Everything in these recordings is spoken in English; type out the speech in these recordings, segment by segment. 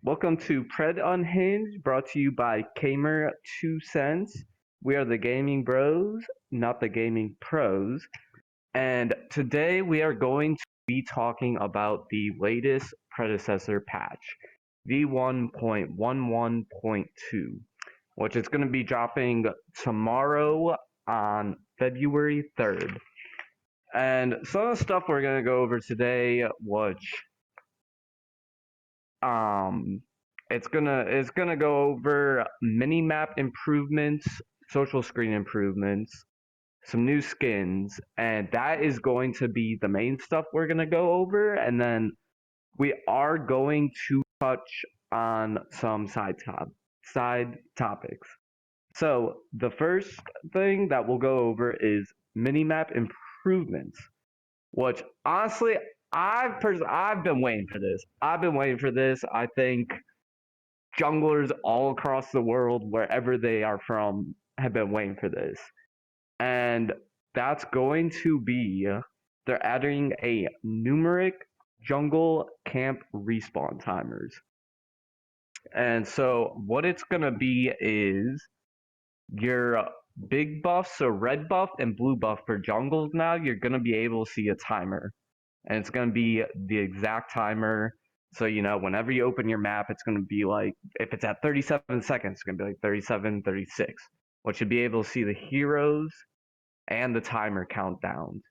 Welcome to Pred Unhinged, brought to you by Kamer 2 Cents. We are the gaming bros, not the gaming pros. And today we are going to be talking about the latest predecessor patch, V1.11.2, which is going to be dropping tomorrow on February 3rd. And some of the stuff we're going to go over today, which um it's gonna go over mini map improvements, social screen improvements, some new skins, and that is going to be the main stuff we're gonna go over. And then we are going to touch on some side topics. So the first thing that we'll go over is mini map improvements, which honestly I've been waiting for this. I've been waiting for this. I think junglers all across the world, wherever they are from, have been waiting for this. And that's going to be they're adding a numeric jungle camp respawn timers. And so what it's gonna be is your big buff, so red buff and blue buff for jungles now, you're gonna be able to see a timer. And it's gonna be the exact timer. So, whenever you open your map, it's going to be like, if it's at 37 seconds, it's going to be like 37, 36. Which you'll be able to see the heroes and the timer countdowns.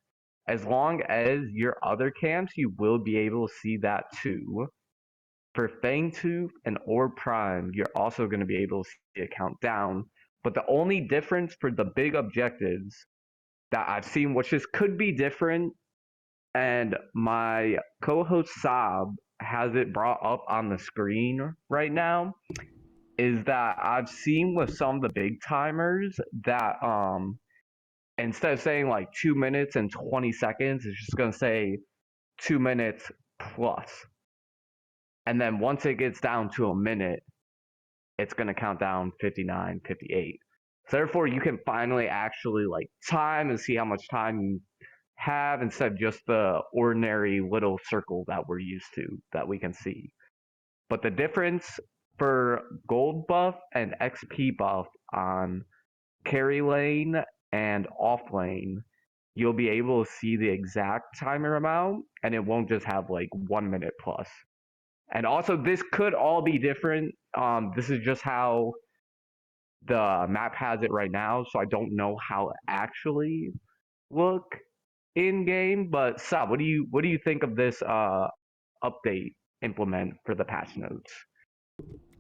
As long as your other camps, you will be able to see that too. For Fangtooth and Orb Prime, you're also going to be able to see a countdown. But the only difference for the big objectives that I've seen, which just could be different, and my co-host Saab has it brought up on the screen right now, is that I've seen with some of the big timers that instead of saying like 2 minutes and 20 seconds, it's just gonna say 2 minutes plus. And then once it gets down to a minute, it's gonna count down 59, 58. So therefore you can finally actually like time and see how much time you have instead of just the ordinary little circle that we're used to that we can see. But the difference for gold buff and XP buff on carry lane and off lane, you'll be able to see the exact timer amount and it won't just have like 1 minute plus. And also this could all be different. This is just how the map has it right now, so I don't know how it actually look in game. But Sab, what do you think of this update implement for the patch notes?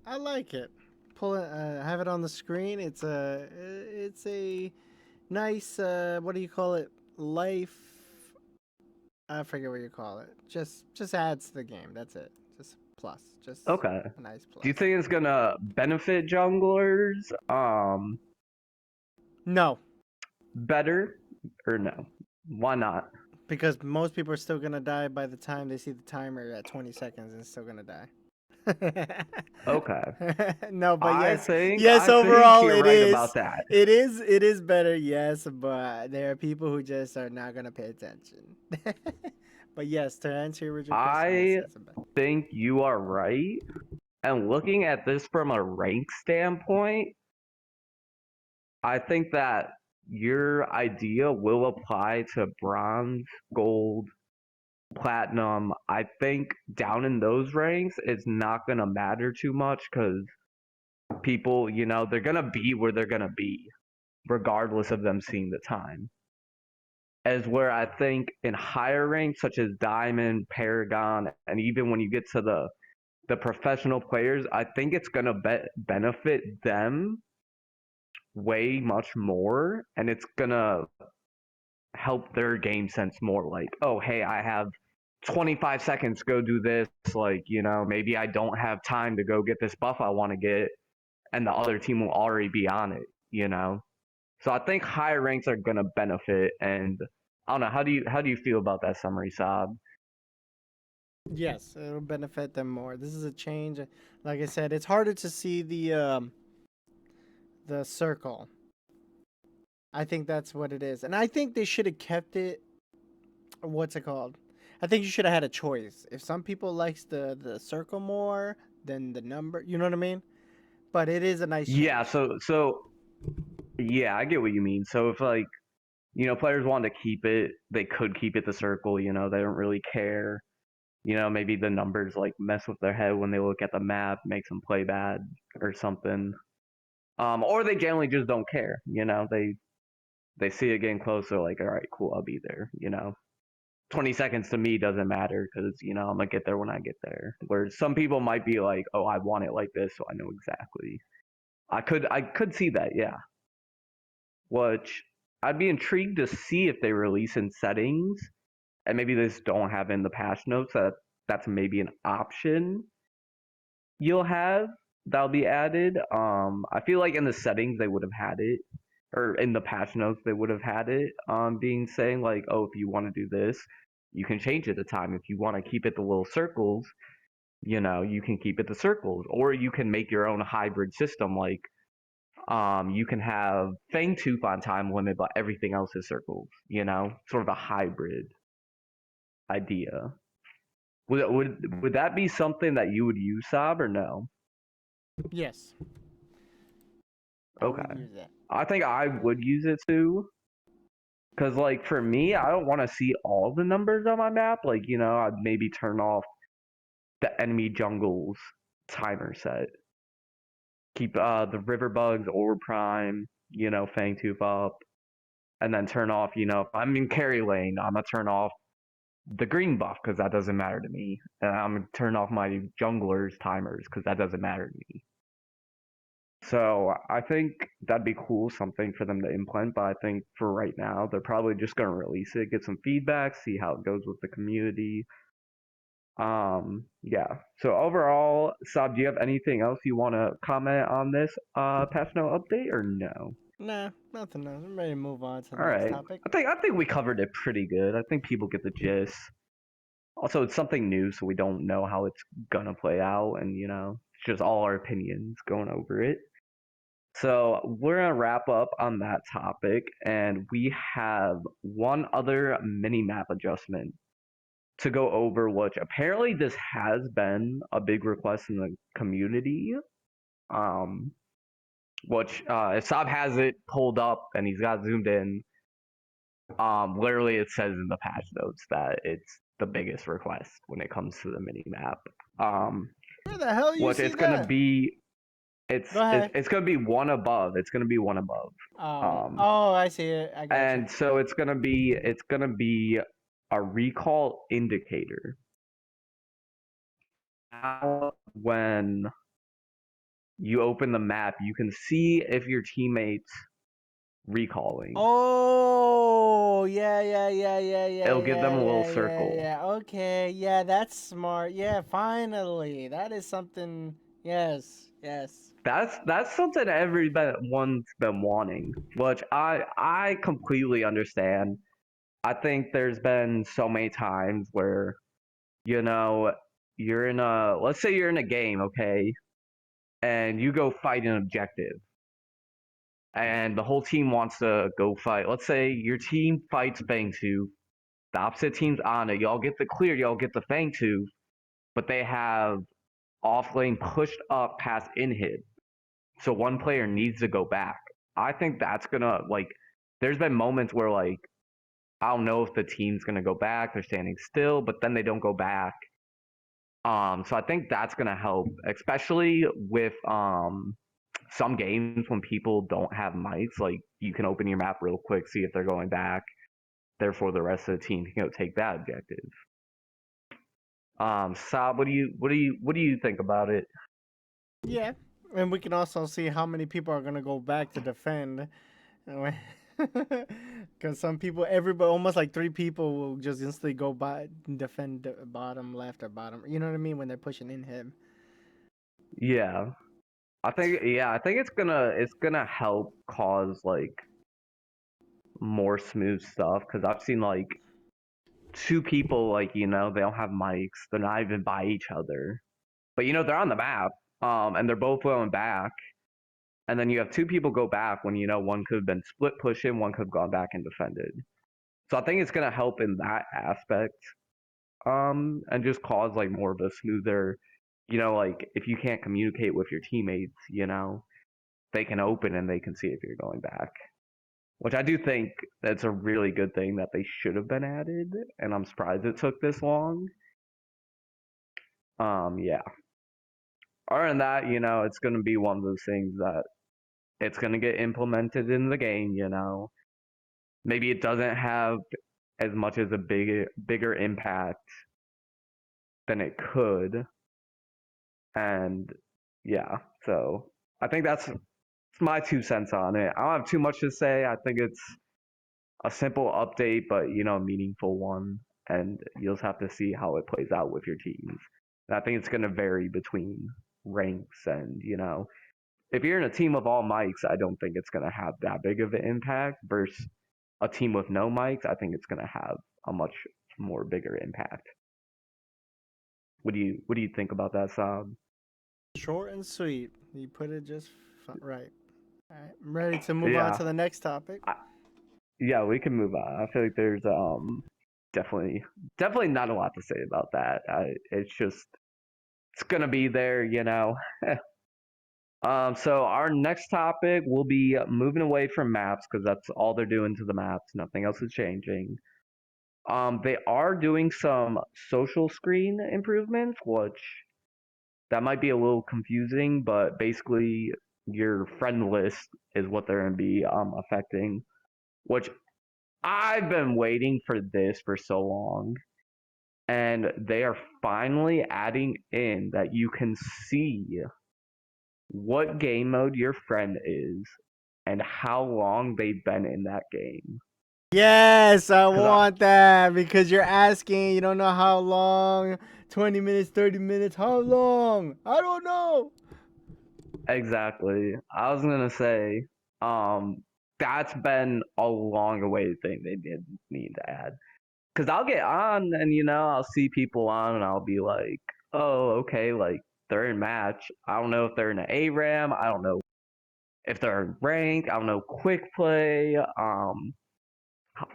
I like it. Pull it. Have it on the screen. It's a nice. What do you call it? Life. I forget what you call it. Just adds to the game. That's it. Just plus. Just Okay. a nice Do you plus. think it's gonna benefit junglers No, better or no? Why not? because most people are still gonna die by the time they see the timer at 20 seconds and still gonna die. Okay. No, but I yes, think yes. I think Overall, you're it right is, about that. it is, it is better. Yes, but there are people who just are not gonna pay attention. But yes, to answer your original question, yes, I it's a better. think you are right. And looking at this from a rank standpoint, I think that your idea will apply to bronze, gold, platinum. I think down in those ranks, it's not going to matter too much because people, they're going to be where they're going to be, regardless of them seeing the time. As where I think in higher ranks, such as Diamond, Paragon, and even when you get to the professional players, I think it's going to benefit them way much more, and it's going to help their game sense more. Like, oh, hey, I have 25 seconds to go do this. Like, maybe I don't have time to go get this buff I want to get, and the other team will already be on it. So I think higher ranks are gonna benefit, and I don't know. How do you feel about that summary, Saab? Yes, it'll benefit them more. This is a change. Like I said, it's harder to see the circle. I think that's what it is, and I think they should have kept it. What's it called? I think you should have had a choice. If some people likes the circle more, than the number. You know what I mean? But it is a nice Yeah, change. so yeah, I get what you mean. So if like, players want to keep it, they could keep it the circle, they don't really care. Maybe the numbers like mess with their head when they look at the map, makes them play bad or something. Or they generally just don't care, they see it getting closer, like, all right, cool, I'll be there. 20 seconds to me doesn't matter because, I'm gonna get there when I get there. Whereas some people might be like, oh, I want it like this, so I know exactly. I could see that, yeah. Which I'd be intrigued to see if they release in settings, and maybe they just don't have in the patch notes that's maybe an option you'll have that'll be added. I feel like in the settings they would have had it, or in the patch notes they would have had it. Being saying like, oh, if you want to do this, you can change it to time. If you want to keep it the little circles, you can keep it the circles, or you can make your own hybrid system. Like, you can have Fangtooth on time limit, but everything else is circles. Sort of a hybrid idea. Would that be something that you would use, Sob, or no? Yes, I would Okay. use that. I think I would use it too. Cause like for me, I don't want to see all the numbers on my map. Like, I'd maybe turn off the enemy jungles timer set. Keep the river bugs or prime, Fangtooth up. And then turn off, if I'm in carry lane, I'm gonna turn off the green buff because that doesn't matter to me. And I'm gonna turn off my junglers timers because that doesn't matter to me. So I think that'd be cool, something for them to implement. But I think for right now, they're probably just gonna release it, get some feedback, see how it goes with the community. Yeah. So overall, Sab, do you have anything else you want to comment on this patch note update or no? Nah, nothing else. I'm ready to move on to the All next right. topic. I think we covered it pretty good. I think people get the gist. Also, it's something new, so we don't know how it's gonna play out, and it's just all our opinions going over it. So we're gonna wrap up on that topic, and we have one other mini map adjustment to go over, which apparently this has been a big request in the community. Um, which if Saab has it pulled up and he's got zoomed in, literally it says in the patch notes that it's the biggest request when it comes to the mini map. Um, Where the hell you which see it's gonna that? be it's Go it's, ahead. it's gonna be one above. It's gonna be one above. Um, Oh, I see it. I got you. and so it's gonna be a recall indicator. Now, when you open the map, you can see if your teammates recalling. Oh, yeah, yeah, yeah, yeah, yeah, It'll give them yeah, a little yeah, yeah, circle. yeah. Okay, yeah, that's smart. Yeah, finally, that is something. Yes, yes. That's something everyone's been wanting, which I completely understand. I think there's been so many times where you know you're in a let's say you're in a game, okay, and you go fight an objective, and the whole team wants to go fight. Let's say your team fights Fangtooth, the opposite team's on it. Y'all get the clear, y'all get the Fangtooth, but they have off lane pushed up past inhib. So one player needs to go back. I think that's gonna like. There's been moments where like I don't know if the team's gonna go back. They're standing still, but then they don't go back. So I think that's gonna help, especially with some games when people don't have mics. Like you can open your map real quick, see if they're going back. Therefore, the rest of the team can go take that objective. Saab, what do you think about it? Yeah, and we can also see how many people are gonna go back to defend. Because some people, everybody, almost like three people will just instantly go by defend the bottom left or bottom. You know what I mean when they're pushing in him. Yeah, I think it's gonna help cause like more smooth stuff because I've seen like two people like they don't have mics, they're not even by each other, but they're on the map, and they're both going back, and then you have two people go back when one could have been split pushing, one could have gone back and defended. So I think it's gonna help in that aspect, and just cause like more of a smoother like if you can't communicate with your teammates, they can open and they can see if you're going back. Which I do think that's a really good thing that they should have been added, and I'm surprised it took this long. Yeah. Other than that, it's gonna be one of those things that it's gonna get implemented in the game, Maybe it doesn't have as much as a bigger impact than it could. And yeah, so I think that's my 2 cents on it. I don't have too much to say. I think it's a simple update, but a meaningful one, and you'll just have to see how it plays out with your teams. And I think it's going to vary between ranks, and if you're in a team of all mics, I don't think it's going to have that big of an impact. Versus a team with no mics, I think it's going to have a much more bigger impact. What do you think about that, Saab? Short and sweet. You put it just right. All right, I'm ready to move on Yeah, to the next topic. yeah, we can move on. I feel like there's definitely not a lot to say about that. It's just it's gonna be there. So our next topic will be moving away from maps because that's all they're doing to the maps. Nothing else is changing. They are doing some social screen improvements, which that might be a little confusing, but basically your friend list is what they're gonna be affecting, which I've been waiting for this for so long, and they are finally adding in that you can see what game mode your friend is and how long they've been in that game. Yes, I Cause want that because you're asking, you don't know how long, 20 minutes, 30 minutes, how long? I don't know. exactly, I was gonna say, that's been a long awaited thing they did need to add. Cause I'll get on and I'll see people on and I'll be like, oh, okay, like they're in match. I don't know if they're in an ARAM. I don't know if they're in rank. I don't know quick play.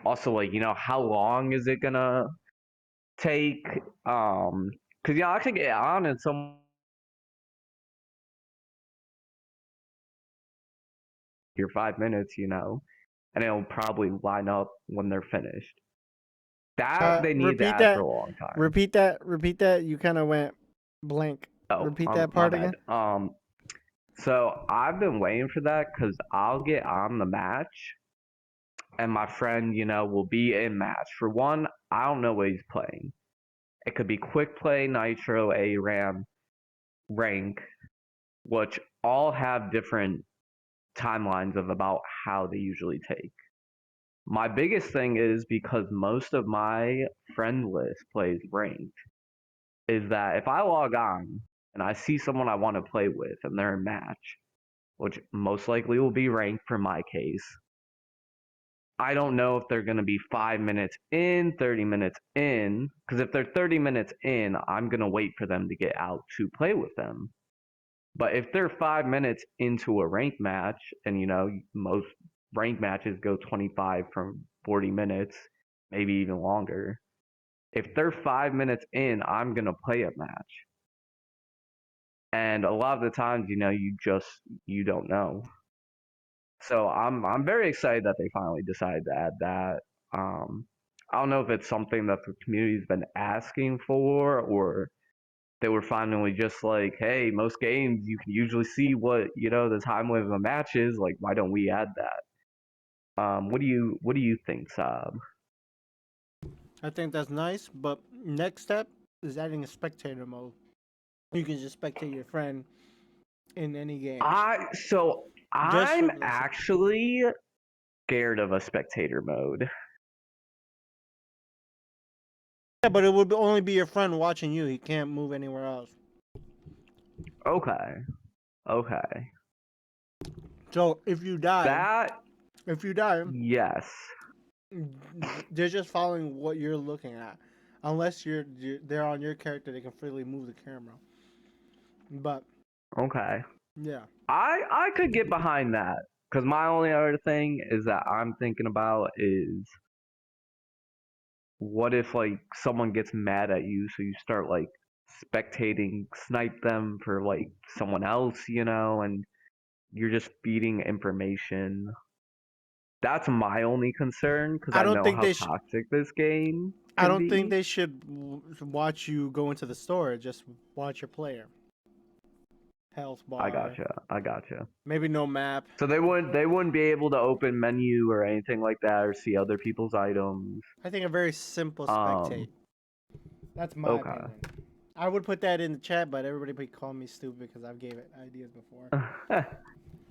Also like how long is it gonna take? Cause I could get on and some your 5 minutes, and it'll probably line up when they're finished. That they need to Repeat add for that. a long time. Repeat that. Repeat that. You kind of went blank. Oh, Repeat that my part bad. again. So I've been waiting for that because I'll get on the match and my friend, will be in match. For one, I don't know what he's playing. It could be quick play, nitro, ARAM, rank, which all have different timelines of about how they usually take. My biggest thing is because most of my friend list plays ranked, is that if I log on and I see someone I want to play with and they're in match, which most likely will be ranked for my case, I don't know if they're going to be 5 minutes in, 30 minutes in, because if they're 30 minutes in, I'm going to wait for them to get out to play with them. But if they're 5 minutes into a ranked match, and most ranked matches go 25 from 40 minutes, maybe even longer. If they're 5 minutes in, I'm going to play a match. And a lot of the times, you don't know. So I'm very excited that they finally decided to add that. I don't know if it's something that the community's been asking for, or they were finally just like, hey, most games you can usually see what the time limit of a match is. Like, why don't we add that? What do you think, Saab? I think that's nice, but next step is adding a spectator mode. You can just spectate your friend in any game. So Just for I'm listen. actually scared of a spectator mode. Yeah, but it would only be your friend watching you. He can't move anywhere else. Okay, okay, So that if you die, yes. they're just following what you're looking at. Unless they're on your character, they can freely move the camera. But Okay. yeah, I could get behind that because my only other thing is that I'm thinking about is what if like someone gets mad at you, so you start like spectating snipe them for like someone else, and you're just feeding information. That's my only concern because I I don't know think how they should. toxic this game I can don't think be. they should watch you go into the store. Just watch your player. Health I bar. gotcha. I gotcha. Maybe no map. So they wouldn't be able to open menu or anything like that or see other people's items. I think a very simple spectate. Um. That's my Okay. opinion. I would put that in the chat, but everybody be calling me stupid because I've gave it ideas before.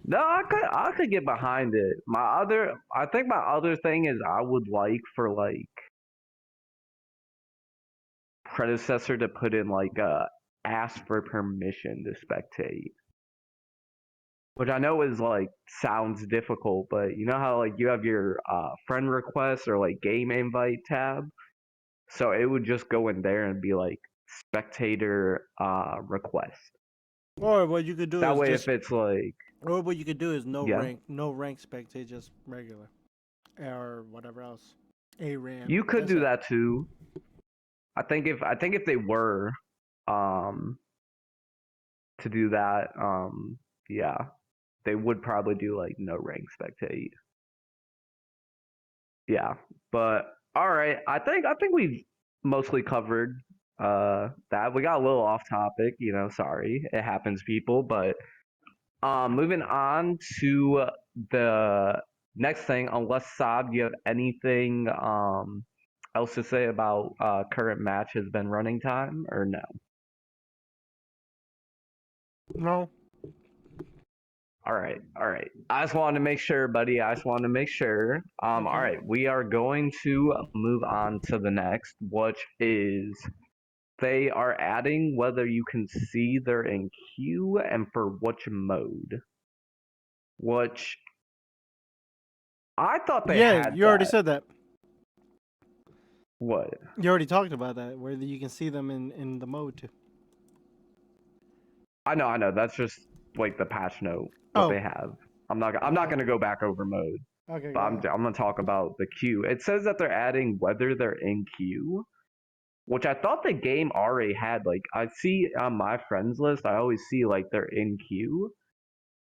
No, I could get behind it. I think my other thing is I would like for like predecessor to put in like ask for permission to spectate. Which I know is like sounds difficult, but you know how like you have your friend request or like game invite tab? So it would just go in there and be like spectator request. Or what you could do That is way just. if it's like Or what you could do is yeah, no rank spectate, just regular, or whatever else. A ram. you could That's do it. that too. I think if they were um to do that, yeah, they would probably do like no rank spectate. Yeah, but all right. I think we've mostly covered that. We got a little off topic, sorry. It happens, people, but moving on to the next thing, unless Saab, you have anything else to say about current match has been running time or no? No. All right, all right. I just wanted to make sure, buddy. I just wanted to make sure. All Okay. right, we are going to move on to the next, which is they are adding whether you can see they're in queue and for which mode. Which I thought they Yeah, had you already that. said that. What? You already talked about that, where you can see them in the mode too. I know. That's just like the patch note, what Oh. they have. I'm not Okay. gonna go back over mode, Okay, but go I'm ahead. I'm gonna talk about the queue. It says that they're adding whether they're in queue, which I thought the game already had. Like I see on my friends list, I always see like they're in queue.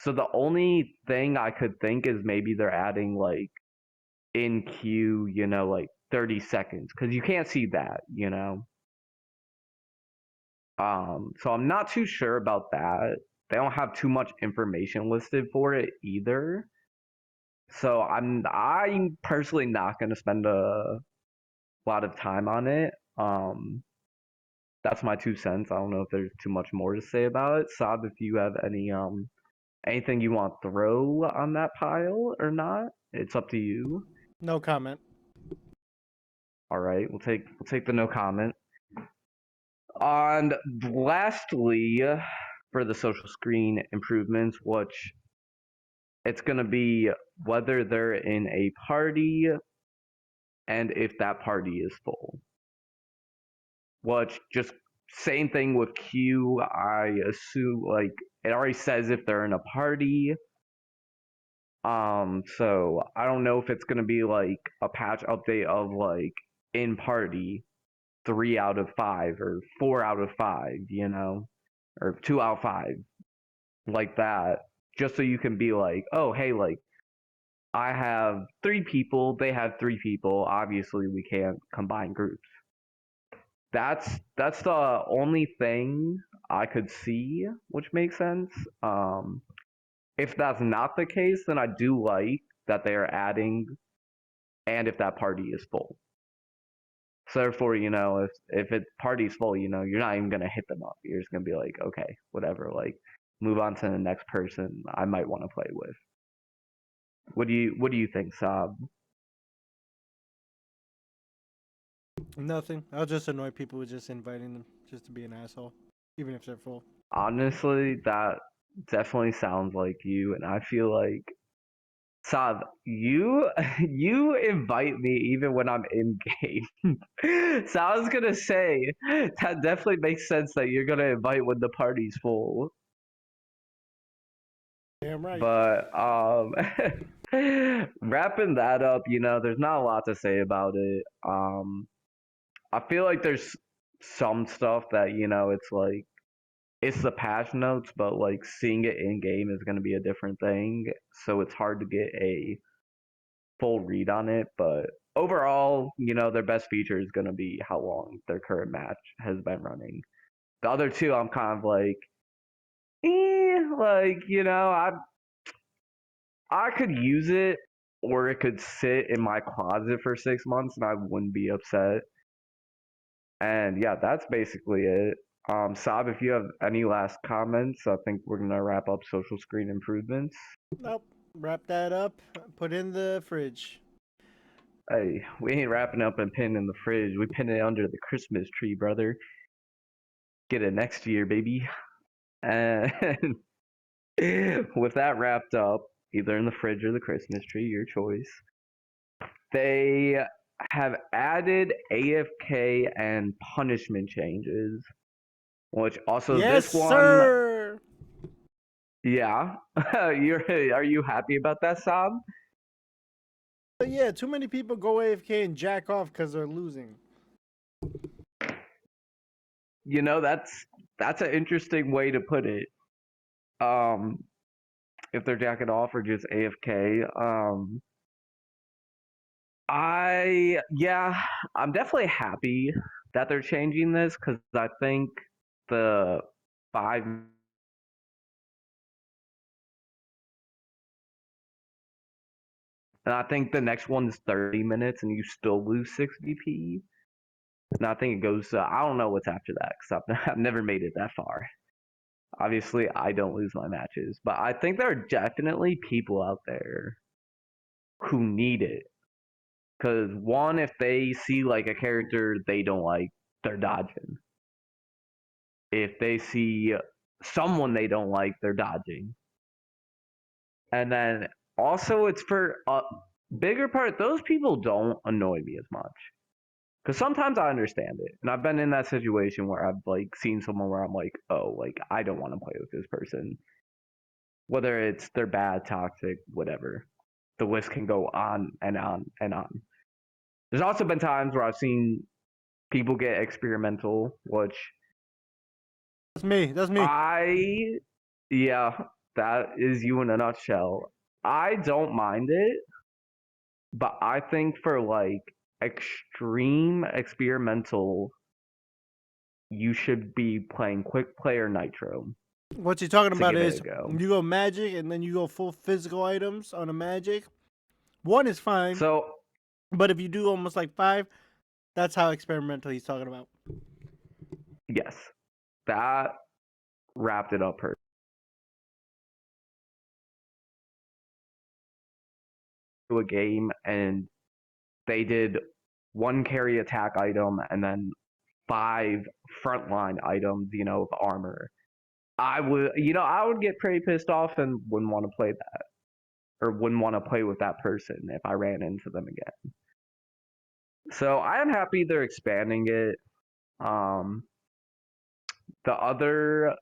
So the only thing I could think is maybe they're adding like in queue, like 30 seconds because you can't see that. So I'm not too sure about that. They don't have too much information listed for it either. So I'm personally not going to spend a lot of time on it. That's my 2 cents. I don't know if there's too much more to say about it. Saab, if you have anything you want to throw on that pile or not, it's up to you. No comment. All right, we'll take the no comment. And lastly, for the social screen improvements, which it's going to be whether they're in a party and if that party is full. Which just same thing with Q. I assume like it already says if they're in a party. So I don't know if it's going to be like a patch update of like in party 3 out of 5 or 4 out of 5, or 2 out of 5, like that, just so you can be like, oh, hey, like I have 3 people, they have 3 people. Obviously, we can't combine groups. That's the only thing I could see, which makes sense. If that's not the case, then I do like that they are adding, and if that party is full. So therefore, if it party's full, you're not even gonna hit them up. You're just gonna be like, okay, whatever, like move on to the next person I might want to play with. What do you think, Saab? Nothing. I'll just annoy people with just inviting them just to be an asshole, even if they're full. Honestly, that definitely sounds like you, and I feel like Saab, you you invite me even when I'm in game. So I was gonna say that definitely makes sense that you're gonna invite when the party's full. Damn right. But wrapping that up, there's not a lot to say about it. I feel like there's some stuff that, it's like it's the patch notes, but like seeing it in game is going to be a different thing. So it's hard to get a full read on it. But overall, their best feature is going to be how long their current match has been running. The other two, I'm kind of like, like I could use it, or it could sit in my closet for 6 months, and I wouldn't be upset. And yeah, that's basically it. Saab, if you have any last comments, I think we're gonna wrap up social screen improvements. Nope. Wrap that up. Put in the fridge. Hey, we ain't wrapping up and pinning in the fridge. We pin it under the Christmas tree, brother. Get it next year, baby. And with that wrapped up, either in the fridge or the Christmas tree, your choice. They have added AFK and punishment changes, which also Yes, this one, sir. yeah. Are you happy about that, Saab? But yeah, too many people go AFK and jack off because they're losing. That's an interesting way to put it. Um, if they're jacking off or just AFK. Yeah, I'm definitely happy that they're changing this because I think the 5 and I think the next one's 30 minutes and you still lose 6 VP. And I think it goes, I don't know what's after that because I've never made it that far. Obviously, I don't lose my matches, but I think there are definitely people out there who need it. Because one, if they see like a character they don't like, they're dodging. If they see someone they don't like, they're dodging. And then also, it's for a bigger part, those people don't annoy me as much. Because sometimes I understand it. And I've been in that situation where I've like seen someone where I'm like, oh, like I don't want to play with this person. Whether it's they're bad, toxic, whatever. The list can go on and on and on. There's also been times where I've seen people get experimental, which That's me. That's me. yeah, that is you in a nutshell. I don't mind it, but I think for like extreme experimental, you should be playing quick play or nitro What you're talking to about give it is a go. you go magic and then you go full physical items on a magic. One is fine, So but if you do almost like five, that's how experimental he's talking about. yes, that wrapped it up perfect. To a game and they did one carry attack item and then 5 frontline items, of armor. I would get pretty pissed off and wouldn't want to play that, or wouldn't want to play with that person if I ran into them again. So I am happy they're expanding it. Um, the other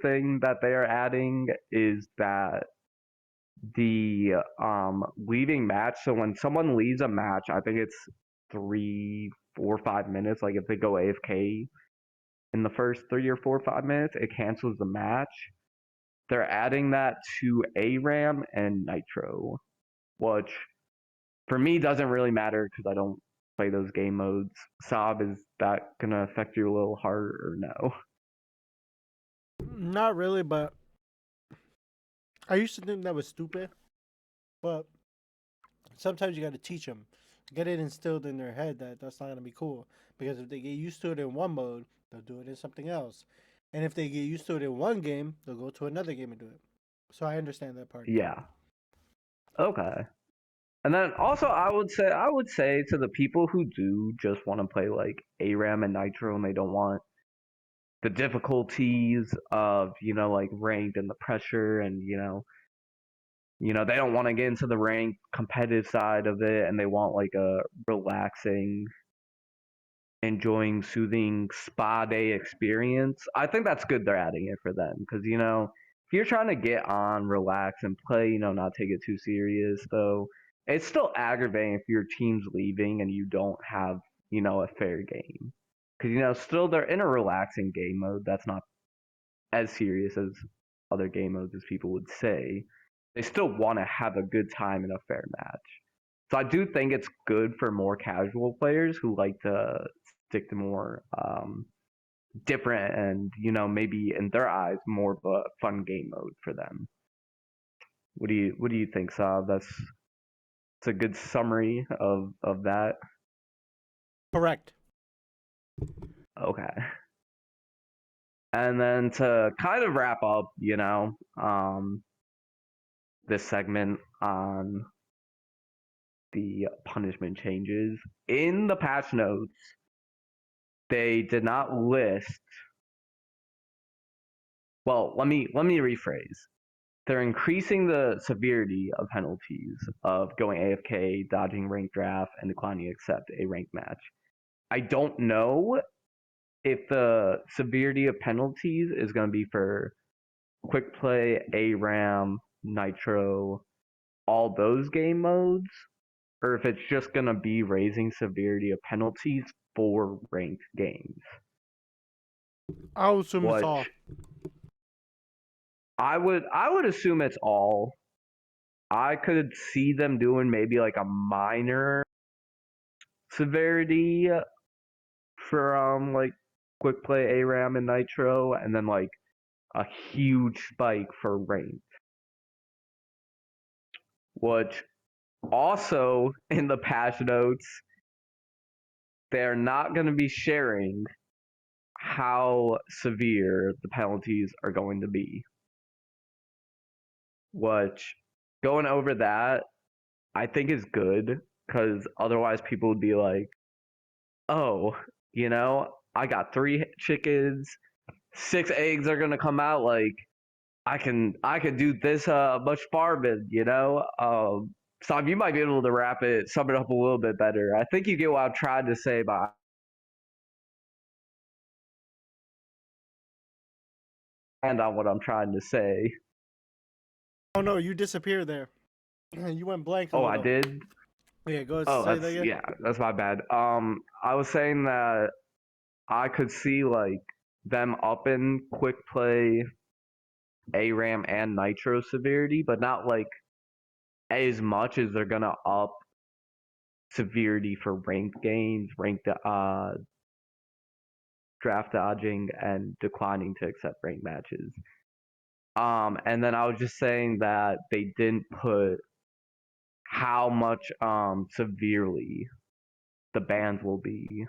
thing that they are adding is that the leaving match. So when someone leaves a match, I think it's 3, 4, 5 minutes. Like if they go AFK in the first 3 or 4 or 5 minutes, it cancels the match. They're adding that to ARAM and Nitro, which for me doesn't really matter because I don't play those game modes. Saab, is that gonna affect you a little hard or no? Not really, but I used to think that was stupid. But sometimes you got to teach them, get it instilled in their head that that's not gonna be cool. Because if they get used to it in one mode, they'll do it in something else. And if they get used to it in one game, they'll go to another game and do it. So I understand that part. Yeah. Okay. And then also I would say to the people who do just want to play like ARAM and Nitro and they don't want the difficulties of, like ranked and the pressure and they don't want to get into the ranked competitive side of it and they want like a relaxing, enjoying, soothing spa day experience. I think that's good they're adding it for them because if you're trying to get on, relax, and play, not take it too serious, though, it's still aggravating if your team's leaving and you don't have a fair game. Because still they're in a relaxing game mode that's not as serious as other game modes as people would say. They still want to have a good time in a fair match. So I do think it's good for more casual players who like to stick to more different and maybe in their eyes more of a fun game mode for them. What do you think, Saab? It's a good summary of that. Correct. Okay. And then to kind of wrap up, this segment on the punishment changes in the patch notes, they did not list. Well, let me rephrase. They're increasing the severity of penalties of going AFK, dodging rank draft, and declining to accept a rank match. I don't know if the severity of penalties is going to be for quick play, ARAM, Nitro, all those game modes, or if it's just going to be raising severity of penalties for ranked games. I'll assume it's all. Which I would assume it's all. I could see them doing maybe like a minor severity for like quick play ARAM and Nitro, and then like a huge spike for ranked. Which also in the patch notes, they're not going to be sharing how severe the penalties are going to be. Which going over that, I think is good because otherwise people would be like, oh, I got 3 chickens, 6 eggs are gonna come out. Like I can do this much farming. So you might be able to sum it up a little bit better. I think you get what I'm trying to say by and on what I'm trying to say. Oh no, you disappeared there. You went blank a Oh, I little. did. Yeah, go Oh, say that that's again. yeah, that's my bad. I was saying that I could see like them up in quick play, ARAM, and Nitro severity, but not like as much as they're gonna up severity for ranked games, ranked draft dodging, and declining to accept ranked matches. And then I was just saying that they didn't put how much severely the bans will be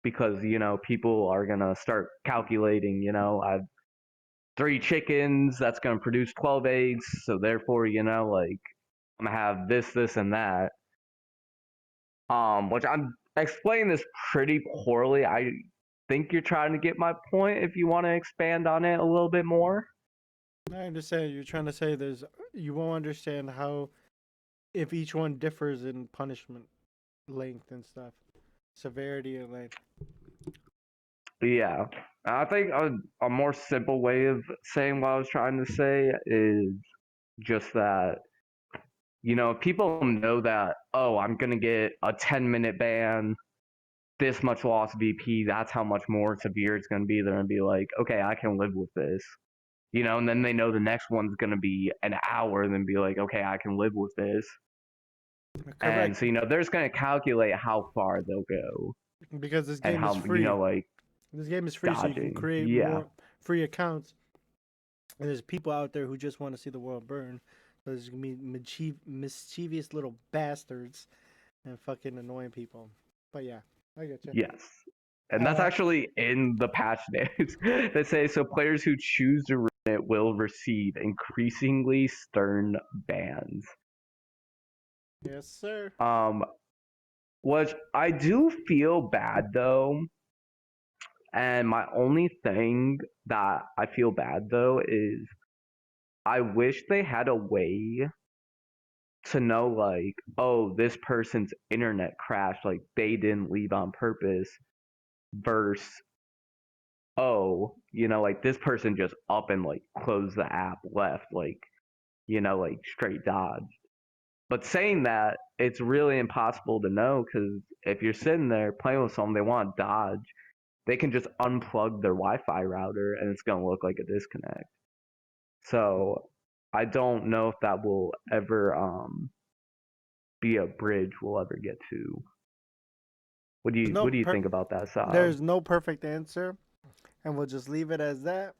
because people are gonna start calculating. I have 3 chickens that's gonna produce 12 eggs, so therefore like I'm gonna have this, and that. Which I'm explaining this pretty poorly. I think you're trying to get my point if you want to expand on it a little bit more. I understand. You're trying to say you won't understand how if each one differs in punishment length and stuff, severity and length. Yeah. I think a more simple way of saying what I was trying to say is just that, people know that, oh, I'm going to get a 10-minute ban, this much lost VP, that's how much more severe it's going to be. They're going to be like, okay, I can live with this. And then they know the next one's going to be an hour, and then be like, okay, I can live with this. And Correct. so, they're just going to calculate how far they'll go Because this and game is how, free. like, This game is free, so you can dodging. create Yeah. more free accounts. And there's people out there who just want to see the world burn. So there's gonna be mischievous little bastards and fucking annoying people. But yeah, I get you. Yes. And that's actually in the patch notes that say so players who choose to ruin it will receive increasingly stern bans. Yes, sir. Which I do feel bad though. And my only thing that I feel bad though is I wish they had a way to know like, oh, this person's internet crashed, like they didn't leave on purpose, versus oh, like this person just up and like closed the app, left, like, like straight dodge. But saying that, it's really impossible to know because if you're sitting there playing with someone, they want to dodge. they can just unplug their Wi-Fi router and it's gonna look like a disconnect. So I don't know if that will ever be a bridge we'll ever get to. No, What do you think about that, Saab? there's no perfect answer, and we'll just leave it as that.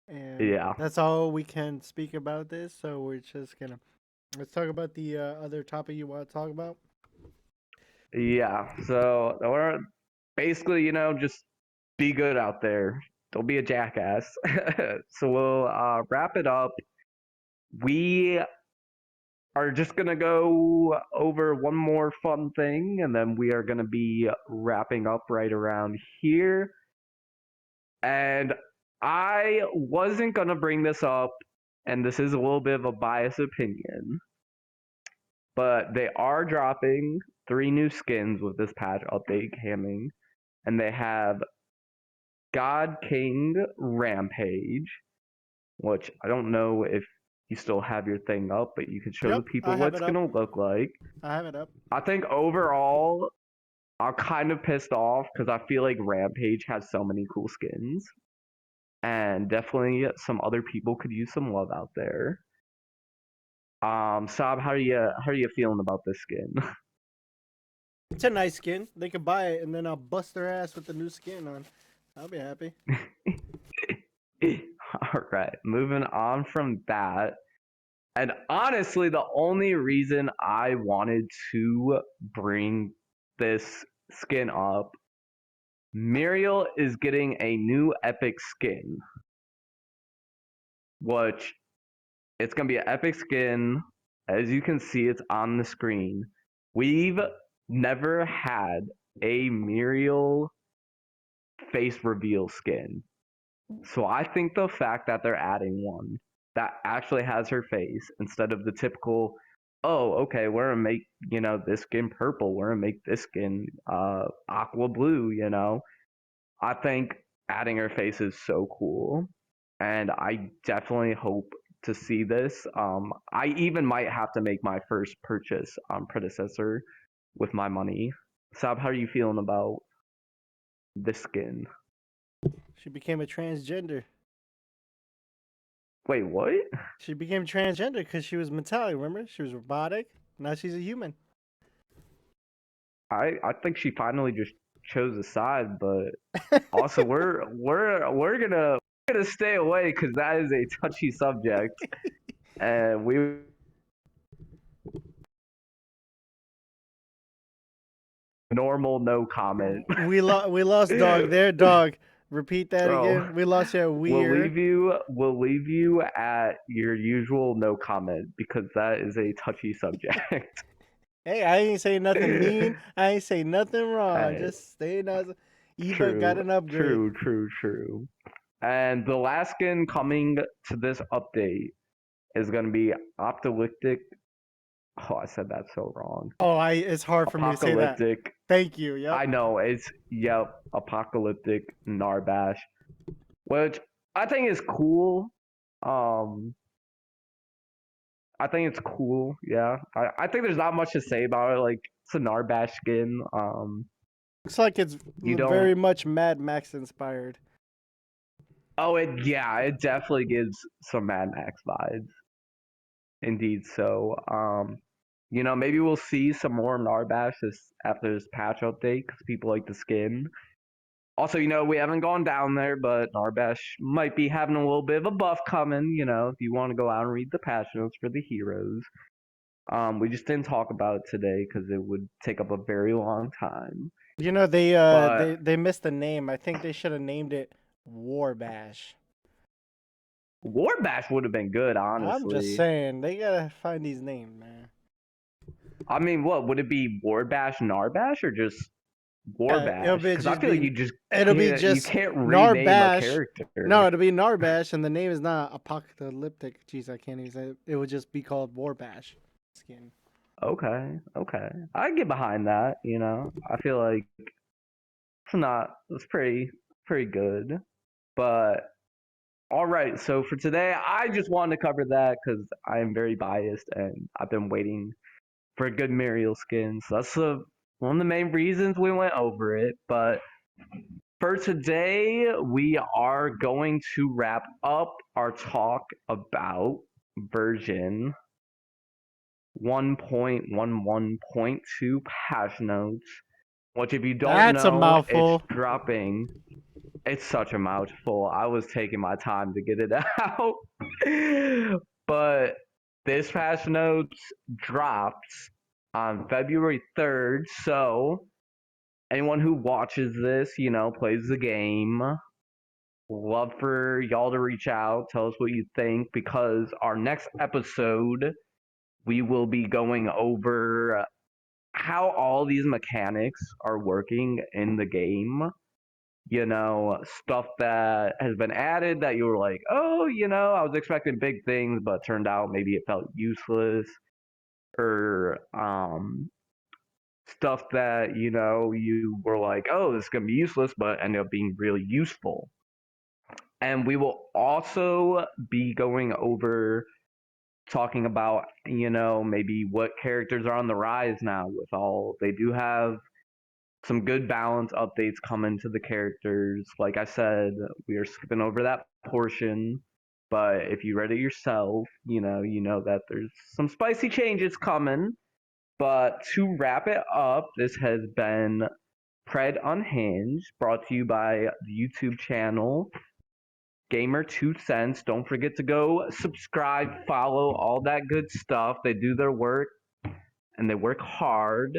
And Yeah. that's all we can speak about this. So we're just gonna let's talk about the other topic you want to talk about. Yeah. So or basically, just be good out there. Don't be a jackass. So we'll wrap it up. We are just gonna go over one more fun thing, and then we are gonna be wrapping up right around here. And I wasn't gonna bring this up, and this is a little bit of a biased opinion, but they are dropping 3 new skins with this patch update coming, and they have God King Rampage, which I don't know if you still have your thing up, but you can show the Yep, people I what have it's it up. gonna look like. I have it up. I think overall, I'm kind of pissed off because I feel like Rampage has so many cool skins, and definitely some other people could use some love out there. Saab, how are you feeling about this skin? It's a nice skin. They could buy it, and then I'll bust their ass with the new skin on. I'll be happy. All right, moving on from that. And honestly, the only reason I wanted to bring this skin up, Muriel is getting a new epic skin, which it's going to be an epic skin. As you can see, it's on the screen. We've never had a Muriel face reveal skin. So I think the fact that they're adding one that actually has her face instead of the typical, oh, okay, we're gonna make, this skin purple, we're gonna make this skin aqua blue, I think adding her face is so cool. And I definitely hope to see this. I even might have to make my first purchase on Predecessor with my money. Sab, how are you feeling about this skin? She became a transgender. Wait, what? She became transgender because she was metallic. Remember, she was robotic. Now she's a human. I think she finally just chose a side, but also we're gonna stay away because that is a touchy subject, and we normal no comment. We lost dog there. Dog. Repeat that So again. We lost your weird. we'll leave you at your usual no comment because that is a touchy subject. Hey, I ain't say nothing mean. I ain't say nothing wrong. uh, Just staying as Eva got true, an upgrade. true. And the last skin coming to this update is gonna be Optilyptic. Oh, I said that so wrong. Oh, I it's hard for me to say that. Apocalyptic. Thank you. Yep. I know it's yep. Apocalyptic Narbash, which I think is cool. Um, I think it's cool. Yeah, I think there's not much to say about it. Like it's a Narbash skin. Looks like it's You don't. very much Mad Max inspired. Oh, it definitely gives some Mad Max vibes. Indeed. So, maybe we'll see some more Narbash after this patch update because people like the skin. Also, we haven't gone down there, but Narbash might be having a little bit of a buff coming, if you want to go out and read the patch notes for the heroes. We just didn't talk about it today because it would take up a very long time. You know they But they missed the name. I think they should have named it War Bash. Warbash would have been good, I'm just honestly. saying they gotta find these names, man. I mean, what would it be? Warbash, Narbash, or just It'll Warbash? be Because I just feel like be it'll be you just can't rename a Narbash. No, character. it'll be Narbash, and the name is not apocalyptic. Jeez, I can't even say it. It would just be called War Bash skin. Okay. I get behind that. I feel like it's pretty good. But all right, so for today, I just wanted to cover that because I am very biased and I've been waiting for a good Muriel skin. So that's one of the main reasons we went over it. But For today, we are going to wrap up our talk about version 1.11.2 patch notes, which, if you don't That's a know, it's mouthful. dropping. It's such a mouthful. I was taking my time to get it out. But this patch notes drops on February 3rd, so anyone who watches this, plays the game, love for y'all to reach out, tell us what you think, because our next episode, we will be going over how all these mechanics are working in the game. Stuff that has been added that you were like, oh, I was expecting big things, but turned out maybe it felt useless. Or stuff that, you were like, oh, this is going to be useless, but ended up being really useful. And we will also be going over talking about, maybe what characters are on the rise now with all. They do have some good balance updates coming to the characters. Like I said, we are skipping over that portion. But if you read it yourself, you know that there's some spicy changes coming. But to wrap it up, this has been Pred Unhinged, brought to you by the YouTube channel Gamer 2 Cents. Don't forget to go subscribe, follow, all that good stuff. They do their work and they work hard.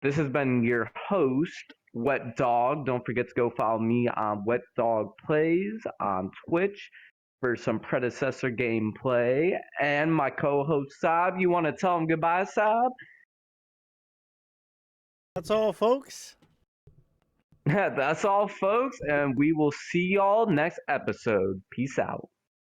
This has been your host, Wet Dog. Don't forget to go follow me on Wetdogplayz on Twitch for some predecessor gameplay. And my co-host Saab. You want to tell him goodbye, Saab? That's all, folks. That's all, folks, and we will see y'all next episode. Peace out.